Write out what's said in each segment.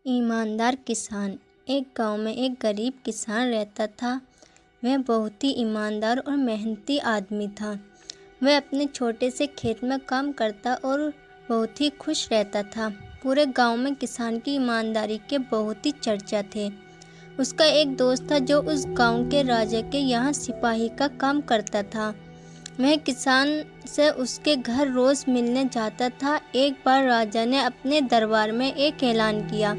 ईमानदार किसान। एक गांव में एक गरीब किसान रहता था। वह बहुत ही ईमानदार और मेहनती आदमी था। वह अपने छोटे से खेत में काम करता और बहुत ही खुश रहता था। पूरे गांव में किसान की ईमानदारी के बहुत ही चर्चा थे। उसका एक दोस्त था जो उस गांव के राजा के यहाँ सिपाही का काम करता था। वह किसान से उसके घर रोज मिलने जाता था। एक बार राजा ने अपने दरबार में एक ऐलान किया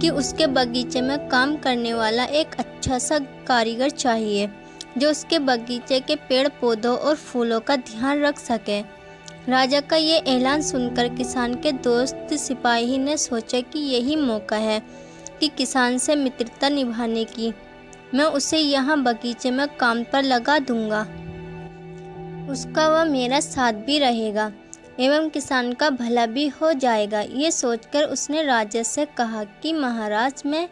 कि उसके बगीचे में काम करने वाला एक अच्छा सा कारीगर चाहिए जो उसके बगीचे के पेड़ पौधों और फूलों का ध्यान रख सके। राजा का ये ऐलान सुनकर किसान के दोस्त सिपाही ने सोचा कि यही मौका है कि किसान से मित्रता निभाने की। मैं उसे यहाँ बगीचे में काम पर लगा दूंगा। उसका वह मेरा साथ भी रहेगा एवं किसान का भला भी हो जाएगा। ये सोचकर उसने राजा से कहा कि महाराज, मैं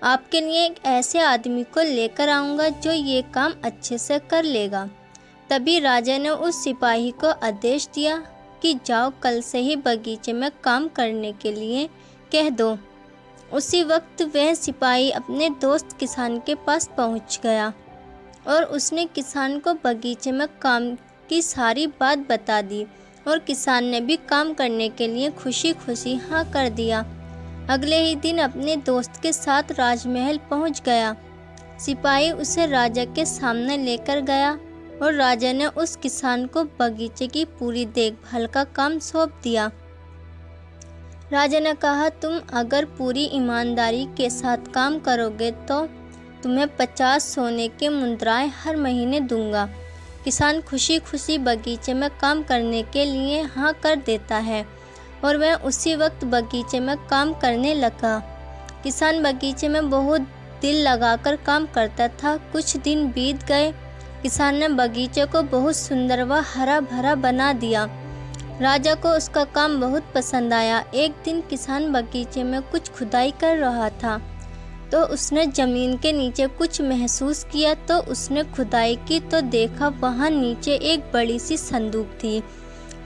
आपके लिए एक ऐसे आदमी को लेकर आऊँगा जो ये काम अच्छे से कर लेगा। तभी राजा ने उस सिपाही को आदेश दिया कि जाओ, कल से ही बगीचे में काम करने के लिए कह दो। उसी वक्त वह सिपाही अपने दोस्त किसान के पास पहुंच गया और उसने किसान को बगीचे में काम की सारी बात बता दी और किसान ने भी काम करने के लिए खुशी खुशी हाँ कर दिया। अगले ही दिन अपने दोस्त के साथ राजमहल पहुंच गया। सिपाही उसे राजा के सामने लेकर गया और राजा ने उस किसान को बगीचे की पूरी देखभाल का काम सौंप दिया। राजा ने कहा, तुम अगर पूरी ईमानदारी के साथ काम करोगे तो तुम्हें 50 सोने के मुद्राएं हर महीने दूंगा। किसान खुशी खुशी बगीचे में काम करने के लिए हाँ कर देता है और वह उसी वक्त बगीचे में काम करने लगा। किसान बगीचे में बहुत दिल लगाकर काम करता था। कुछ दिन बीत गए। किसान ने बगीचे को बहुत सुंदर व हरा भरा बना दिया। राजा को उसका काम बहुत पसंद आया। एक दिन किसान बगीचे में कुछ खुदाई कर रहा था तो उसने जमीन के नीचे कुछ महसूस किया। तो उसने खुदाई की तो देखा वहाँ नीचे एक बड़ी सी संदूक थी।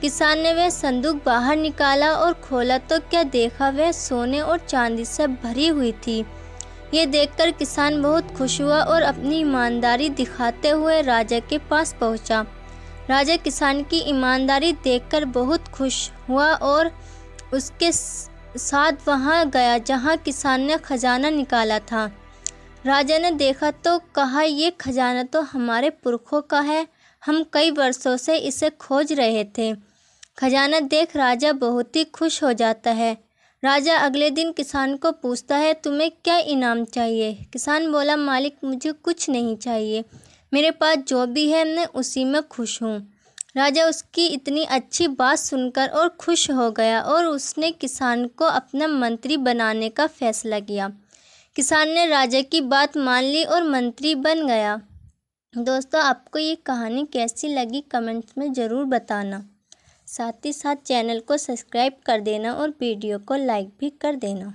किसान ने वह संदूक बाहर निकाला और खोला तो क्या देखा, वह सोने और चांदी से भरी हुई थी। ये देखकर किसान बहुत खुश हुआ और अपनी ईमानदारी दिखाते हुए राजा के पास पहुंचा। राजा किसान की ईमानदारी देखकर बहुत खुश हुआ और उसके साथ वहां गया जहां किसान ने खजाना निकाला था। राजा ने देखा तो कहा, ये खजाना तो हमारे पुरखों का है, हम कई वर्षों से इसे खोज रहे थे। खजाना देख राजा बहुत ही खुश हो जाता है। राजा अगले दिन किसान को पूछता है, तुम्हें क्या इनाम चाहिए? किसान बोला, मालिक, मुझे कुछ नहीं चाहिए, मेरे पास जो भी है मैं उसी में खुश हूँ। राजा उसकी इतनी अच्छी बात सुनकर और खुश हो गया और उसने किसान को अपना मंत्री बनाने का फैसला किया। किसान ने राजा की बात मान ली और मंत्री बन गया। दोस्तों, आपको ये कहानी कैसी लगी कमेंट्स में ज़रूर बताना। साथ ही साथ चैनल को सब्सक्राइब कर देना और वीडियो को लाइक भी कर देना।